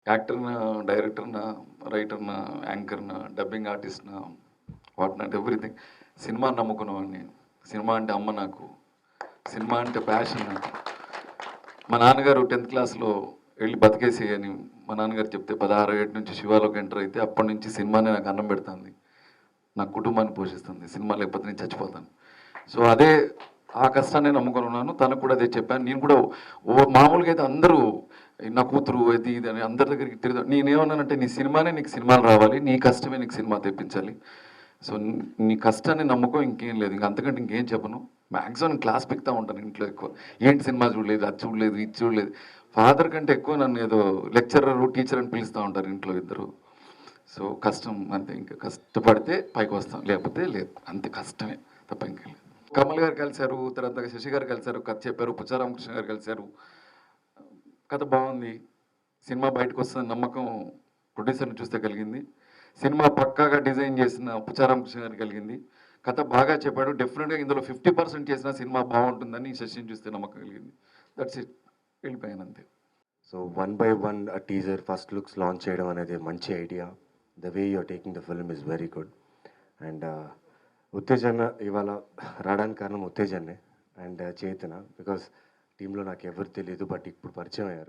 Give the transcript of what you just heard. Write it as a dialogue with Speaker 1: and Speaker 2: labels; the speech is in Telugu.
Speaker 1: యాక్టర్‌నా, డైరెక్టర్‌నా, రైటర్‌నా, యాంకర్‌నా, డబ్బింగ్ ఆర్టిస్ట్‌నా, వాట్ నాట్ ఎవ్రీథింగ్. సినిమాని నమ్ముకున్నవాడిని. సినిమా అంటే అమ్మ నాకు. సినిమా అంటే ప్యాషన్ నాకు. మా నాన్నగారు 10th క్లాస్‌లో వెళ్ళి బతికేసేయి అని మా నాన్నగారు చెప్తే 16 ఏటి నుంచి శివాలోకి ఎంటర్ అయితే అప్పటి నుంచి సినిమానే నాకు అన్నం పెడుతుంది. నా కుటుంబాన్ని పోషిస్తుంది. సినిమా లేకపోతే నేను చచ్చిపోతాను. సో అదే ఆ కష్టాన్ని నమ్ముకొని ఉన్నాను. తనకు కూడా అదే చెప్పాను. నేను కూడా మామూలుగా అయితే అందరూ నా కూతురు అది ఇది అని అందరి దగ్గరికి తిరుగుతా. నేనేమన్నానంటే నీ సినిమానే నీకు సినిమాలు రావాలి. నీ కష్టమే నీకు సినిమా తెప్పించాలి. సో నీ కష్టాన్ని నమ్మకం ఇంకేం లేదు. ఇంక అంతకంటే ఇంకేం చెప్పను. మ్యాక్సిమం క్లాస్ పిక్తా ఉంటాను ఇంట్లో ఎక్కువ. ఏంటి సినిమా చూడలేదు, అది చూడలేదు, ఇది చూడలేదు. ఫాదర్ కంటే ఎక్కువ నన్ను ఏదో లెక్చరర్, టీచర్ అని పిలుస్తూ ఉంటారు ఇంట్లో ఇద్దరు. సో కష్టం అంతే. ఇంకా కష్టపడితే పైకి వస్తాం, లేకపోతే లేదు. అంతే, కష్టమే తప్ప ఇంకేం లేదు. కమల్ గారు కలిశారు, తర్వాత శశి గారు కలిశారు, కథ చెప్పారు, పుచ్చారామకృష్ణ గారు కలిశారు. కథ బాగుంది. సినిమా బయటకు వస్తుందని నమ్మకం ప్రొడ్యూసర్ని చూస్తే కలిగింది. సినిమా పక్కాగా డిజైన్ చేసిన పుచ్చారామకృష్ణ గారికి కలిగింది. కథ బాగా చెప్పాడు. డెఫినెట్గా ఇందులో 50% చేసిన సినిమా బాగుంటుందని శశిని చూస్తే నమ్మకం కలిగింది. That's it. వెళ్ళిపోయాను అంతే.
Speaker 2: So one by one teaser first looks launch చేయడం అనేది మంచి idea. The way you're taking the film is very good. And ఉత్తేజన ఇవాళ రావడానికి కారణం ఉత్తేజన్నే అండ్ చేతన. బికాస్ టీంలో నాకు ఎవరు తెలియదు, బట్ ఇప్పుడు పరిచయం అయ్యారు.